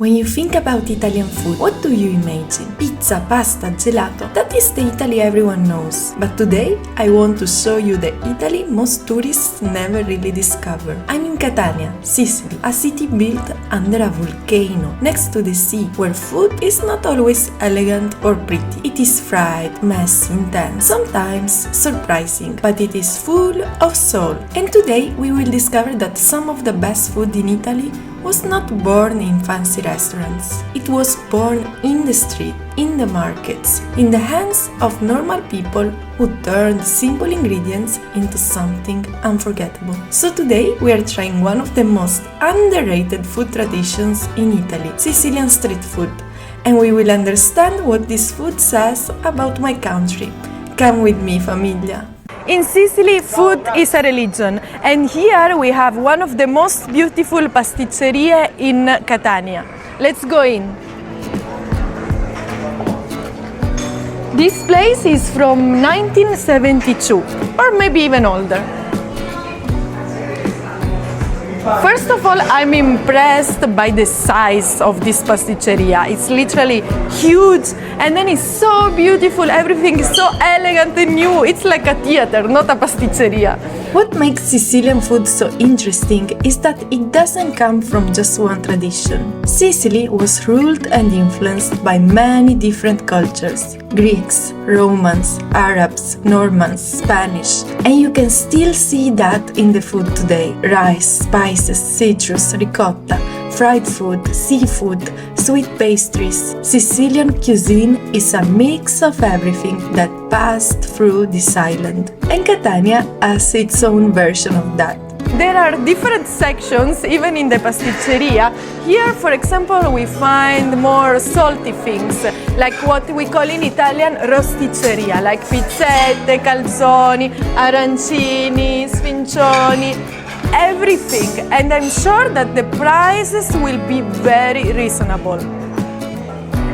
When you think about Italian food, what do you imagine? Pizza, pasta, gelato? That is the Italy everyone knows. But today, I want to show you the Italy most tourists never really discover. I'm in Catania, Sicily, a city built under a volcano, next to the sea, where food is not always elegant or pretty. It is fried, messy, intense, sometimes surprising, but it is full of soul. And today, we will discover that some of the best food in Italy was not born in fancy restaurants. It was born in the street, in the markets, in the hands of normal people who turned simple ingredients into something unforgettable. So today we are trying one of the most underrated food traditions in Italy, Sicilian street food. And we will understand what this food says about my country. Come with me, famiglia! In Sicily, food is a religion, and here we have one of the most beautiful pasticcerie in Catania. Let's go in. This place is from 1972, or maybe even older. First of all, I'm impressed by the size of this pasticceria. It's literally huge, and then it's so beautiful. Everything is so elegant and new. It's like a theater, not a pasticceria. What makes Sicilian food so interesting is that it doesn't come from just one tradition. Sicily was ruled and influenced by many different cultures: Greeks, Romans, Arabs, Normans, Spanish. And you can still see that in the food today. Rice, spices, citrus, ricotta, fried food, seafood, sweet pastries. Sicilian cuisine is a mix of everything that passed through this island. And Catania has its own version of that. There are different sections even in the pasticceria. Here, for example, we find more salty things, like what we call in Italian rosticceria, like pizzette, calzoni, arancini, sfincioni, everything. And I'm sure that the prices will be very reasonable.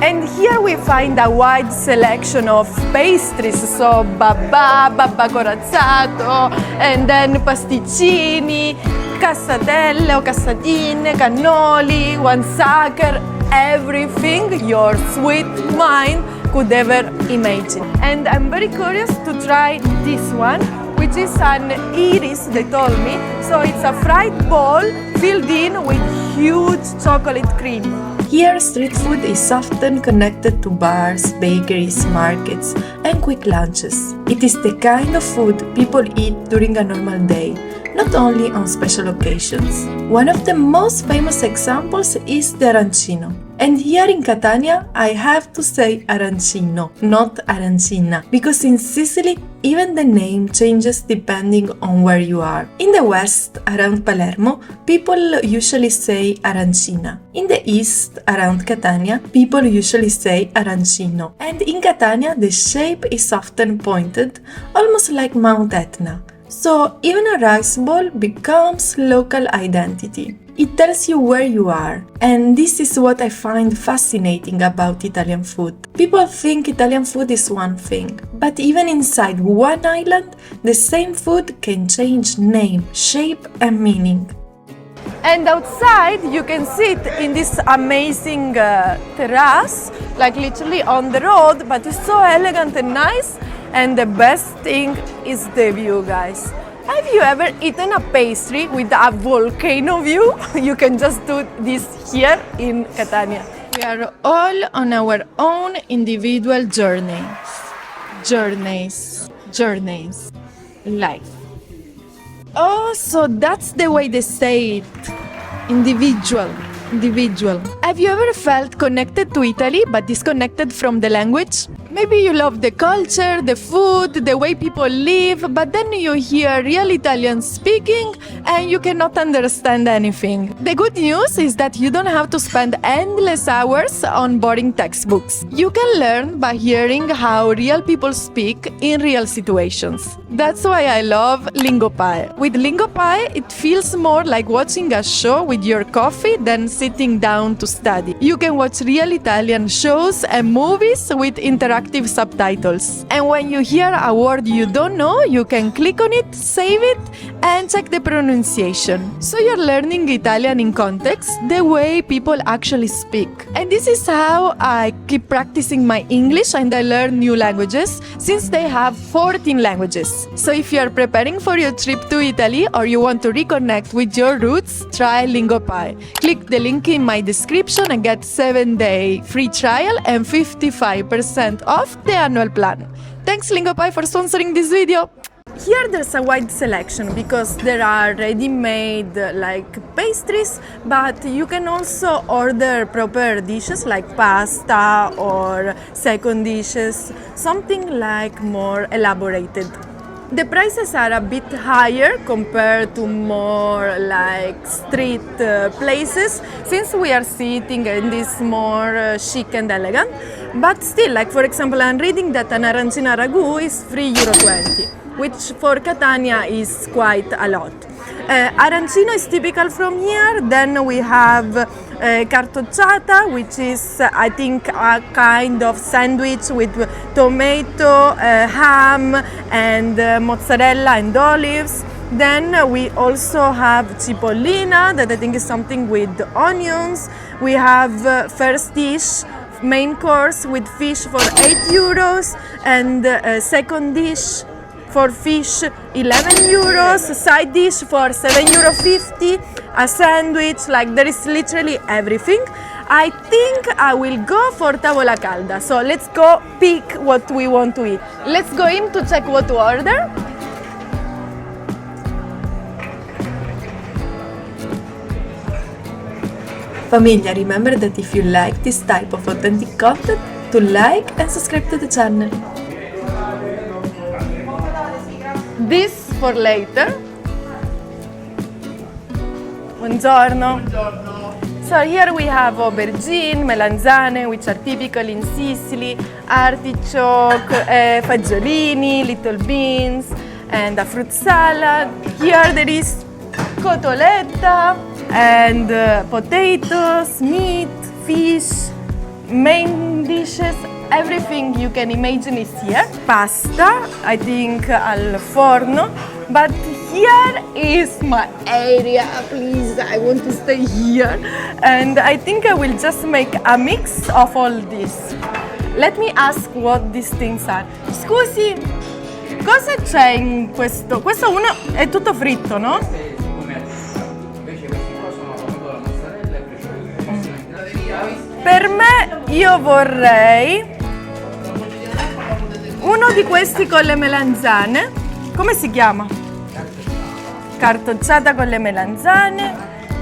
And here we find a wide selection of pastries, so babà corazzato, and then pasticcini, cassatelle o cassatine, cannoli, guansacher, everything your sweet mind could ever imagine. And I'm very curious to try this one, which is an iris, they told me. So it's a fried ball filled in with huge chocolate cream. Here, street food is often connected to bars, bakeries, markets, and quick lunches. It is the kind of food people eat during a normal day, not only on special occasions. One of the most famous examples is the arancino. And here in Catania, I have to say arancino, not arancina, because in Sicily, even the name changes depending on where you are. In the west, around Palermo, people usually say arancina. In the east, around Catania, people usually say arancino. And in Catania, the shape is often pointed, almost like Mount Etna. So even a rice ball becomes local identity. It tells you where you are, and this is what I find fascinating about Italian food. People think Italian food is one thing, but even inside one island, the same food can change name, shape, and meaning. And outside, you can sit in this amazing terrace, like literally on the road, but it's so elegant and nice. And the best thing is the view, guys. Have you ever eaten a pastry with a volcano view? You can just do this here in Catania. We are all on our own individual journeys, life. Oh, so that's the way they say it. Individual. Have you ever felt connected to Italy but disconnected from the language? Maybe you love the culture, the food, the way people live, but then you hear real Italians speaking and you cannot understand anything. The good news is that you don't have to spend endless hours on boring textbooks. You can learn by hearing how real people speak in real situations. That's why I love Lingopae. With Lingopae, it feels more like watching a show with your coffee than sitting down to study. study. You can watch real Italian shows and movies with interactive subtitles. And when you hear a word you don't know, you can click on it, save it, and check the pronunciation. So you're learning Italian in context, the way people actually speak. And this is how I keep practicing my English and I learn new languages, since they have 14 languages. So if you're preparing for your trip to Italy or you want to reconnect with your roots, try Lingopie. Click the link in my description and get 7-day free trial and 55% off the annual plan. Thanks Lingopie for sponsoring this video. Here there's a wide selection because there are ready-made like pastries, but you can also order proper dishes like pasta or second dishes, something like more elaborated. The prices are a bit higher compared to more like street places, since we are sitting in this more chic and elegant, but still, like for example, I'm reading that an arancina ragu is €3.20, which for Catania is quite a lot. Arancino is typical from here. Then we have cartocciata, which is I think a kind of sandwich with tomato, ham and mozzarella and olives. Then we also have cipollina, that I think is something with onions. We have first dish, main course with fish for €8, and second dish for fish €11, side dish for €7.50, a sandwich, like there is literally everything. I think I will go for tavola calda, so let's go pick what we want to eat. Let's go in to check what to order. Famiglia, remember that if you like this type of authentic content, to like and subscribe to the channel. This for later. Buongiorno. So here we have aubergine, melanzane, which are typical in Sicily, artichoke, fagiolini, little beans, and a fruit salad. Here there is cotoletta and potatoes, meat, fish, main dishes. Everything you can imagine is here. Pasta, I think al forno, but here is my area, please, I want to stay here. And I think I will just make a mix of all this. Let me ask what these things are. Scusi, cosa c'è in questo? Questo uno è tutto fritto, no? Invece questi qua sono pomodoro, mozzarella e prosciutto. Per me, io vorrei uno di questi con le melanzane. Come si chiama? Cartocciata con le melanzane.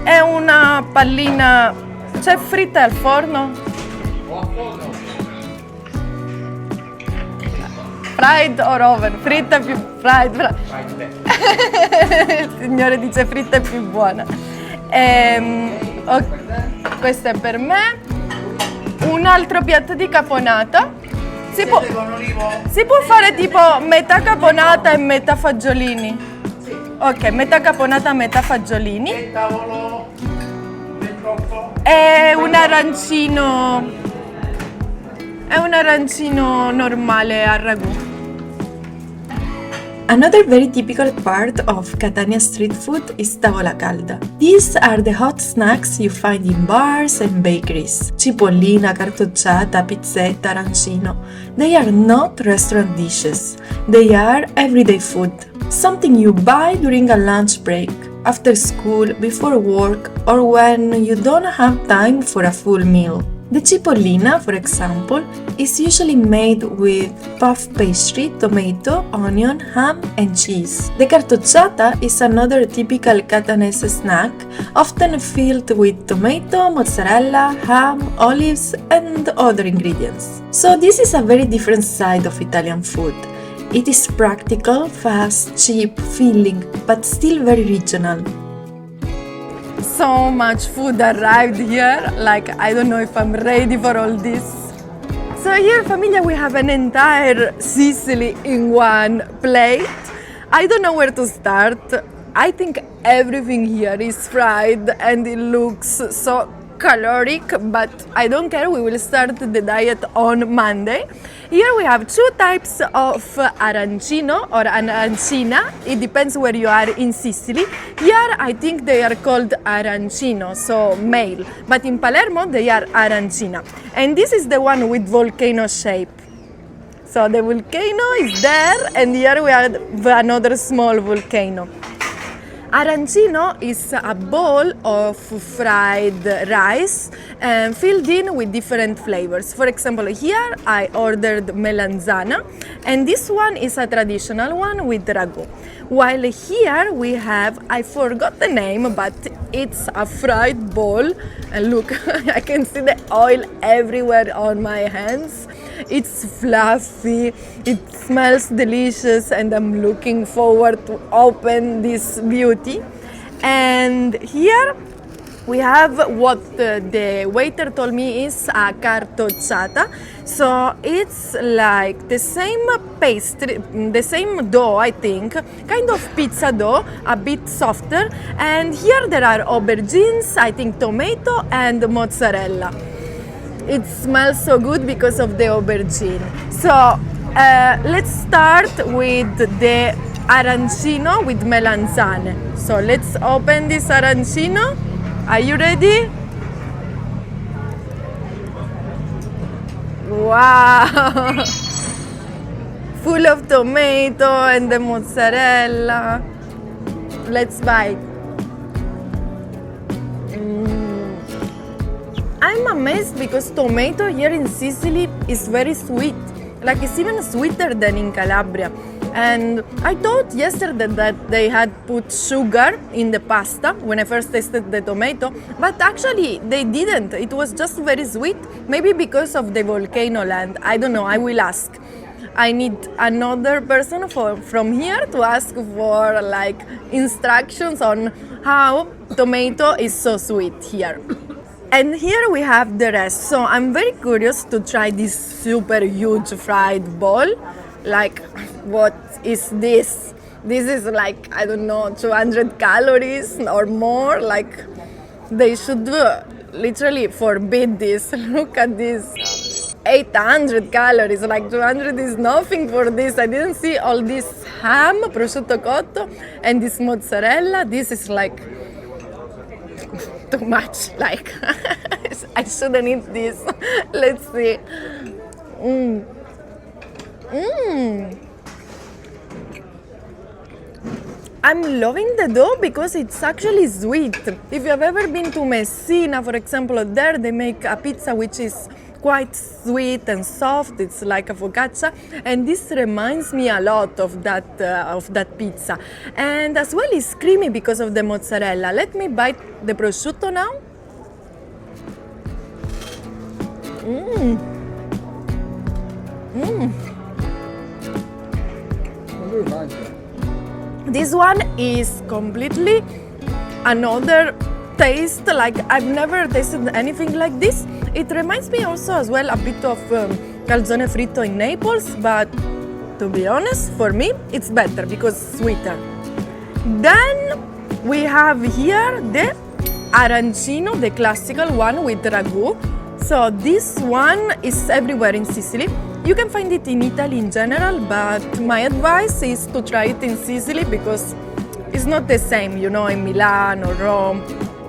E una pallina. C'è fritta al forno? O a forno? Fried or oven? Fritta più fried. Il signore dice fritta è più buona. Questo è per me. Un altro piatto di caponata. Si può fare tipo metà caponata e metà fagiolini? Sì. Ok, metà caponata, metà fagiolini. E tavolo del troppo? E un arancino normale al ragù. Another very typical part of Catania street food is tavola calda. These are the hot snacks you find in bars and bakeries. Cipollina, cartocciata, pizzetta, arancino. They are not restaurant dishes. They are everyday food. Something you buy during a lunch break, after school, before work, or when you don't have time for a full meal. The cipollina, for example, is usually made with puff pastry, tomato, onion, ham, and cheese. The cartocciata is another typical Catanese snack, often filled with tomato, mozzarella, ham, olives, and other ingredients. So this is a very different side of Italian food. It is practical, fast, cheap, filling, but still very regional. So much food arrived here, like I don't know if I'm ready for all this. So here, famiglia, we have an entire Sicily in one plate. I don't know where to start. I think everything here is fried and it looks so caloric, but I don't care. We will start the diet on Monday. Here we have two types of arancino or arancina. It depends where you are in Sicily. Here I think they are called arancino, so male, but in Palermo they are arancina. And this is the one with volcano shape. So the volcano is there, and here we have another small volcano. Arancino is a bowl of fried rice filled in with different flavors. For example, here I ordered melanzana, and this one is a traditional one with ragu. While here we have, I forgot the name, but it's a fried bowl. And look, I can see the oil everywhere on my hands. It's fluffy, it smells delicious, and I'm looking forward to open this beauty. And here we have what the waiter told me is a cartocciata. So it's like the same pastry, the same dough, I think, kind of pizza dough, a bit softer. And here there are aubergines, I think tomato and mozzarella. It smells so good because of the aubergine. So let's start with the arancino with melanzane. So let's open this arancino. Are you ready? Wow! Full of tomato and the mozzarella. Let's bite. I'm amazed because tomato here in Sicily is very sweet. Like it's even sweeter than in Calabria. And I thought yesterday that they had put sugar in the pasta when I first tasted the tomato, but actually they didn't. It was just very sweet, maybe because of the volcano land. I don't know, I will ask. I need another person from here to ask for like instructions on how tomato is so sweet here. And here we have the rest. So I'm very curious to try this super huge fried ball. Like, what is this? This is like, I don't know, 200 calories or more. Like, they should literally forbid this. Look at this. 800 calories, like 200 is nothing for this. I didn't see all this ham, prosciutto cotto, and this mozzarella. This is like too much, like I shouldn't eat this. Let's see. I'm loving the dough because it's actually sweet. If you have ever been to Messina, for example, there they make a pizza which is quite sweet and soft. It's like a focaccia, and this reminds me a lot of that pizza. And as well, it's creamy because of the mozzarella. Let me bite the prosciutto now. This one is completely another taste. Like I've never tasted anything like this. It reminds me also as well a bit of calzone fritto in Naples, but to be honest, for me it's better because sweeter. Then we have here the arancino, the classical one with ragu. So this one is everywhere in Sicily. You can find it in Italy in general, but my advice is to try it in Sicily because it's not the same, you know, in Milan or Rome.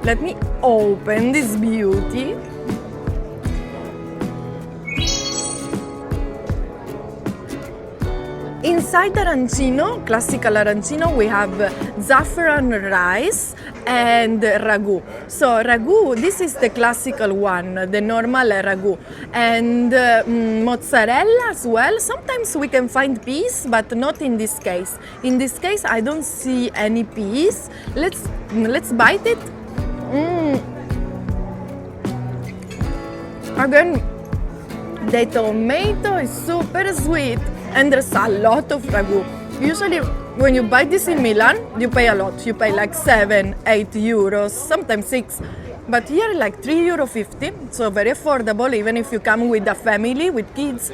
Let me open this beauty. Inside arancino, classical arancino, we have saffron rice and ragu. So ragu, this is the classical one, the normal ragu. And mozzarella as well. Sometimes we can find peas, but not in this case. In this case, I don't see any peas. Let's bite it. Again, the tomato is super sweet. And there's a lot of ragu. Usually when you buy this in Milan, you pay a lot. You pay like 7, 8 euros, sometimes 6. But here like €3.50, so very affordable even if you come with a family, with kids.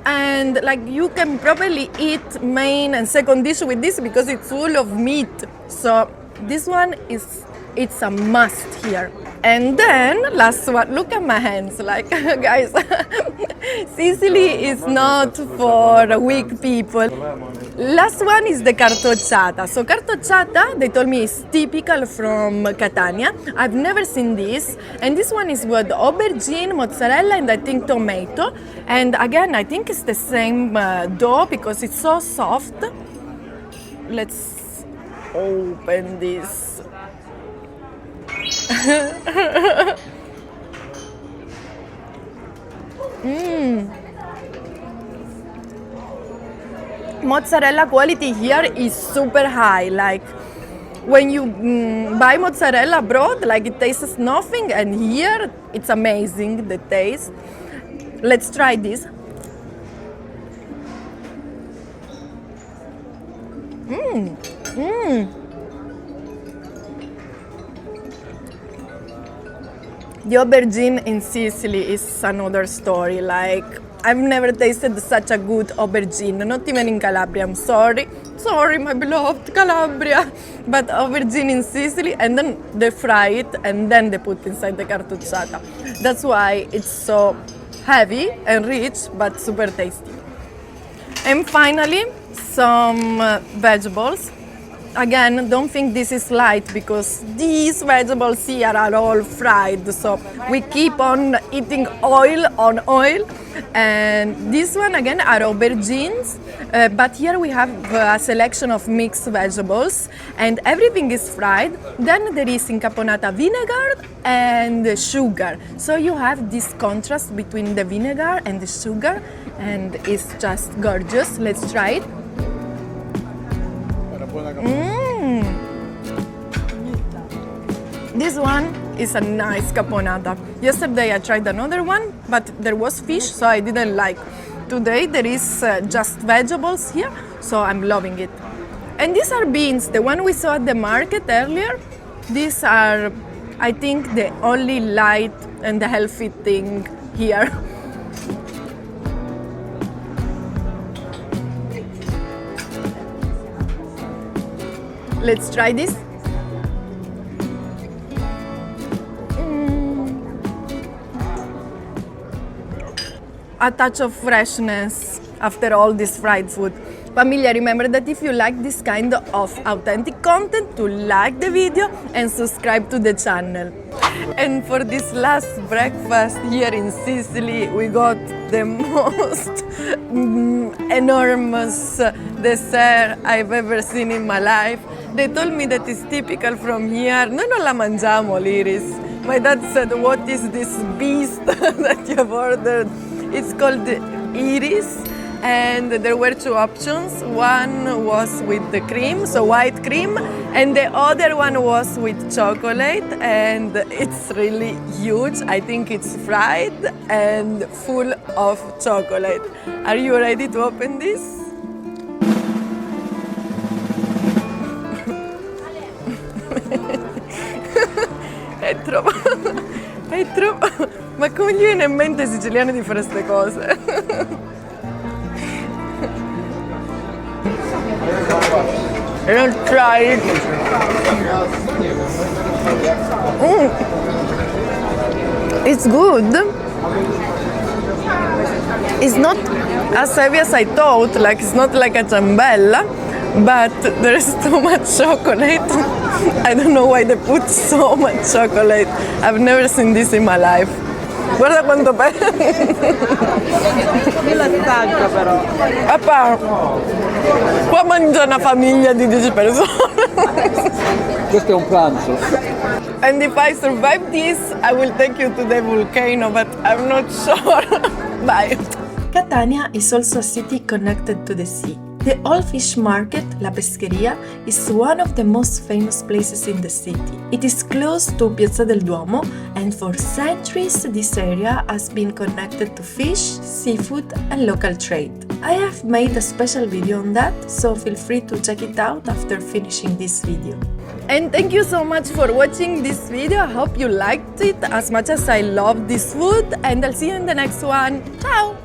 And like you can probably eat main and second dish with this because it's full of meat. So this one is It's a must here. And then last one, look at my hands, like guys, Sicily is not for weak people. Last one is the cartocciata. So cartocciata, they told me, is typical from Catania. I've never seen this. And this one is with aubergine, mozzarella, and I think tomato. And again, I think it's the same dough because it's so soft. Let's open this. Mozzarella quality here is super high. Like when you buy mozzarella abroad, like it tastes nothing, and here it's amazing, the taste. Let's try this. The aubergine in Sicily is another story. Like, I've never tasted such a good aubergine, not even in Calabria. I'm sorry, my beloved Calabria. But aubergine in Sicily, and then they fry it, and then they put inside the cartocciata. That's why it's so heavy and rich, but super tasty. And finally, some vegetables. Again, don't think this is light because these vegetables here are all fried. So we keep on eating oil on oil. And this one again are aubergines. But here we have a selection of mixed vegetables and everything is fried. Then there is incaponata vinegar and sugar. So you have this contrast between the vinegar and the sugar and it's just gorgeous. Let's try it. This one is a nice caponata. Yesterday I tried another one, but there was fish, so I didn't like. Today there is just vegetables here, so I'm loving it. And these are beans, the one we saw at the market earlier. These are, I think, the only light and the healthy thing here. Let's try this. A touch of freshness after all this fried food. Familia, remember that if you like this kind of authentic content, to like the video and subscribe to the channel. And for this last breakfast here in Sicily, we got the most enormous dessert I've ever seen in my life. They told me that it's typical from here. Noi non la mangiamo l'iris. My dad said, what is this beast that you have ordered? It's called iris. And there were two options. One was with the cream, so white cream, and the other one was with chocolate, and it's really huge. I think it's fried and full of chocolate. Are you ready to open this? È troppo. Ma come gli viene in mente ai siciliani di fare queste cose? Let's try it. It's good. It's not as heavy as I thought, like it's not like a ciambella, but there's too much chocolate. I don't know why they put so much chocolate. I've never seen this in my life. Guarda quanto pesa. Io la stanca però. Papà, qua mangia una famiglia di 10 persone. Questo è un pranzo. And if I survive this, I will take you to the volcano, but I'm not sure. Bye. Catania is also a city connected to the sea. The old fish market, La Pescheria, is one of the most famous places in the city. It is close to Piazza del Duomo, and for centuries this area has been connected to fish, seafood and local trade. I have made a special video on that, so feel free to check it out after finishing this video. And thank you so much for watching this video. I hope you liked it as much as I love this food, and I'll see you in the next one. Ciao!